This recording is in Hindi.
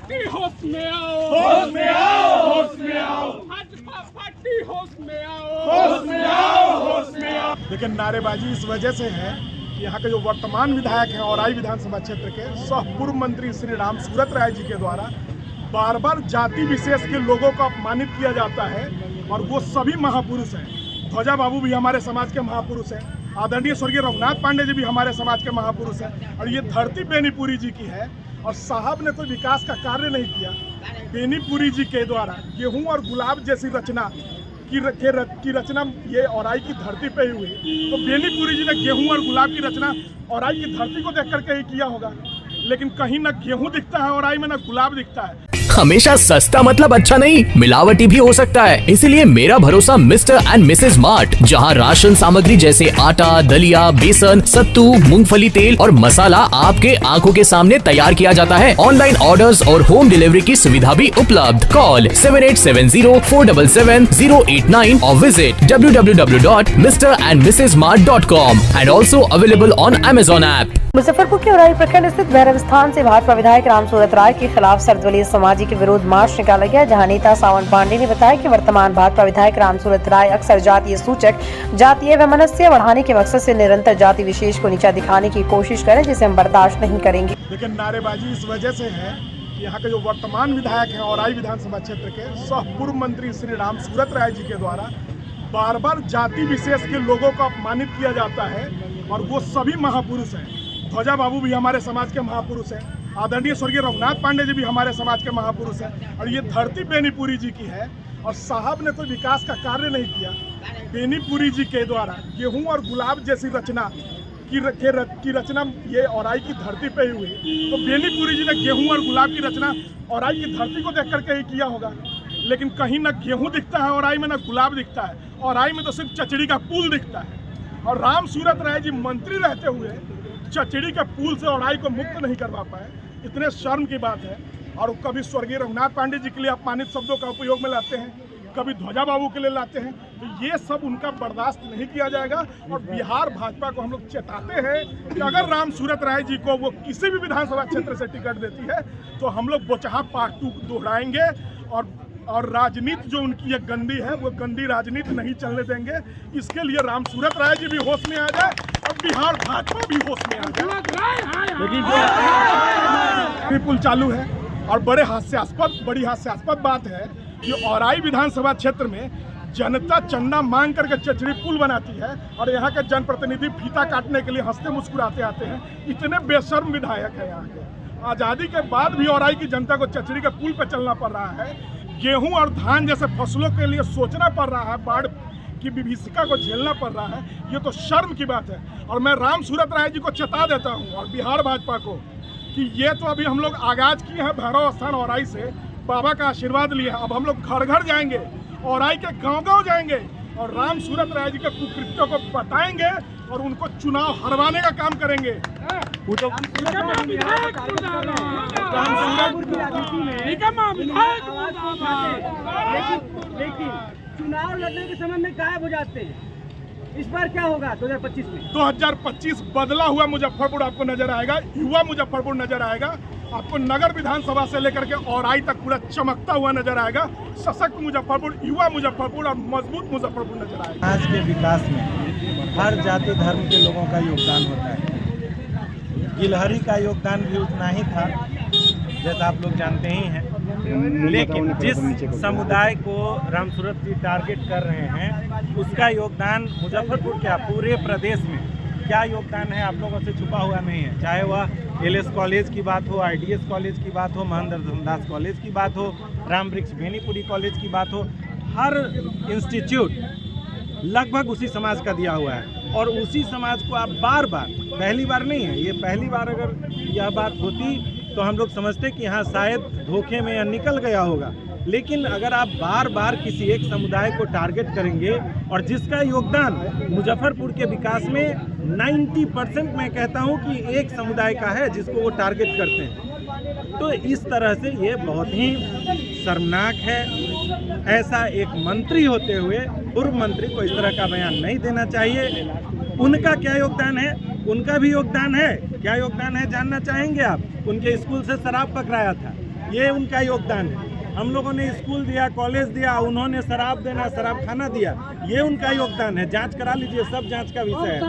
पार्टी होश में आओ, होश में आओ, होश में आओ, भाजपा पार्टी होश में आओ, होश में आओ, होश में आओ। लेकिन नारेबाजी इस वजह से है कि यहाँ के जो वर्तमान विधायक हैं औराई विधानसभा क्षेत्र के सह पूर्व मंत्री श्री राम सूरत राय जी के द्वारा बार बार जाति विशेष के लोगों को अपमानित किया जाता है और वो सभी महापुरुष हैं। ध्वजा बाबू भी हमारे समाज के महापुरुष हैं, आदरणीय स्वर्गीय रघुनाथ पांडे जी भी हमारे समाज के महापुरुष हैं और ये धरती बेनीपुरी जी की है और साहब ने कोई विकास का कार्य नहीं किया। बेनीपुरी जी के द्वारा गेहूं और गुलाब जैसी रचना की रचना ये औराई की धरती पे ही हुई, तो बेनीपुरी जी ने गेहूं और गुलाब की रचना औराई की धरती को देख करके ही किया होगा। लेकिन कहीं न गेहूं दिखता है औराई में, न गुलाब दिखता है। हमेशा सस्ता मतलब अच्छा नहीं, मिलावटी भी हो सकता है। इसीलिए मेरा भरोसा मिस्टर एंड मिसेज मार्ट, जहां राशन सामग्री जैसे आटा, दलिया, बेसन, सत्तू, मूंगफली तेल और मसाला आपके आंखों के सामने तैयार किया जाता है। ऑनलाइन ऑर्डर्स और होम डिलीवरी की सुविधा भी उपलब्ध। कॉल 7870477089 और visit www.mrandmrsmart.com and also available on Amazon app। Muzaffarpur के औराई प्रखंड स्थित भैरव स्थान से भाजपा विधायक राम सूरत राय के खिलाफ सर्वदलीय समाजी के विरोध मार्च निकाला गया, जहां नेता सावन पांडे ने बताया कि वर्तमान भाजपा विधायक राम सूरत राय अक्सर जातीय सूचक, जातीय वैमनस्य बढ़ाने के मकसद से निरंतर जाति विशेष को नीचा दिखाने की कोशिश करें, जिसे हम बर्दाश्त नहीं करेंगे। लेकिन नारेबाजी इस वजह से है कि यहाँ के जो वर्तमान विधायक हैं औराई विधानसभा क्षेत्र के सह पूर्व मंत्री श्री राम सूरत राय जी के द्वारा बार बार जाति विशेष के लोगों को अपमानित किया जाता है और वो सभी महापुरुष हैं। ध्वजा बाबू भी हमारे समाज के महापुरुष हैं, आदरणीय स्वर्गीय रघुनाथ पांडे जी भी हमारे समाज के महापुरुष हैं और ये धरती बेनीपुरी जी की है और साहब ने कोई विकास का कार्य नहीं किया। बेनीपुरी जी के द्वारा गेहूं और गुलाब जैसी रचना की रचना ये औराई की धरती पे ही हुई, तो बेनीपुरी जी ने गेहूं और गुलाब की रचना औराई की धरती को देख करके ही किया होगा। लेकिन कहीं न गेहूं दिखता है औराई में, न गुलाब दिखता है। औराई में तो सिर्फ चचड़ी का पुल दिखता है और राम सूरत राय जी मंत्री रहते हुए चचड़ी के पुल से औराई को मुक्त नहीं करवा पाए, इतने शर्म की बात है। और कभी स्वर्गीय रघुनाथ पांडे जी के लिए अपमानित शब्दों का उपयोग में लाते हैं, कभी ध्वजा बाबू के लिए लाते हैं, तो ये सब उनका बर्दाश्त नहीं किया जाएगा। और बिहार भाजपा को हम लोग चेताते हैं कि अगर राम सूरत राय जी को वो किसी भी विधानसभा क्षेत्र से टिकट देती है तो हम लोग बोचहा पार्ट 2 दोहराएंगे और राजनीति जो उनकी ये गंदी है वो गंदी राजनीति नहीं चलने देंगे। इसके लिए राम सूरत राय जी भी होश में आ जाए और बिहार भाजपा भी होश में आ जाए। पुल चालू है और बड़ी हास्यास्पद बात है कि औराई विधानसभा क्षेत्र में जनता चंदा मांग करके चचड़ी पुल बनाती है और यहाँ के जनप्रतिनिधि फीता काटने के लिए हंसते मुस्कुराते आते हैं। इतने बेशर्म विधायक है यहाँ के। आज़ादी के बाद भी औराई की जनता को चचड़ी के पुल पर चलना पड़ रहा है, गेहूं और धान जैसे फसलों के लिए सोचना पड़ रहा है, बाढ़ की विभीषिका को झेलना पड़ रहा है। ये तो शर्म की बात है। और मैं राम सूरत राय जी को चेता देता हूँ और बिहार भाजपा को कि ये तो अभी हम लोग आगाज किए हैं भैरव स्थान औराई से, बाबा का आशीर्वाद लिए, अब हम लोग घर घर जाएंगे, औराई के गांव-गांव जाएंगे और राम सूरत राय जी के कुकृत्यों को बताएंगे और उनको चुनाव हरवाने का काम करेंगे। लेकिन चुनाव लड़ने के समय में गायब हो जाते हैं। इस बार क्या होगा 2025 में? 2025 बदला हुआ मुजफ्फरपुर आपको नजर आएगा, युवा मुजफ्फरपुर नजर आएगा। आपको नगर विधानसभा से लेकर के औराई तक पूरा चमकता हुआ नजर आएगा। सशक्त मुजफ्फरपुर, युवा मुजफ्फरपुर और मजबूत मुजफ्फरपुर नजर आएगा। आज के विकास में हर जाति धर्म के लोगों का योगदान होता है। गिलहरी का योगदान भी उतना ही था, जैसा आप लोग जानते ही हैं। लेकिन जिस समुदाय को राम सूरत जी टारगेट कर रहे हैं, उसका योगदान मुजफ्फरपुर क्या पूरे प्रदेश में क्या योगदान है आप लोगों से छुपा हुआ नहीं है। चाहे वह एलएस कॉलेज की बात हो, आईडीएस कॉलेज की बात हो, महेंद्र धनदास कॉलेज की बात हो, राम वृक्ष बेनीपुरी कॉलेज की बात हो, हर इंस्टीट्यूट लगभग उसी समाज का दिया हुआ है। और उसी समाज को आप बार बार, पहली बार नहीं है ये, पहली बार अगर यह बात होती तो हम लोग समझते कि हाँ शायद धोखे में यह निकल गया होगा। लेकिन अगर आप बार बार किसी एक समुदाय को टारगेट करेंगे और जिसका योगदान मुजफ्फरपुर के विकास में 90% मैं कहता हूं कि एक समुदाय का है जिसको वो टारगेट करते हैं, तो इस तरह से ये बहुत ही शर्मनाक है। ऐसा एक मंत्री होते हुए पूर्व मंत्री को इस तरह का बयान नहीं देना चाहिए। उनका क्या योगदान है? उनका भी योगदान है। क्या योगदान है जानना चाहेंगे आप? उनके स्कूल से शराब पकड़ाया था, ये उनका योगदान है। हम लोगों ने स्कूल दिया, कॉलेज दिया, उन्होंने शराब देना, शराब खाना दिया, ये उनका योगदान है। जांच करा लीजिए, सब जांच का विषय है।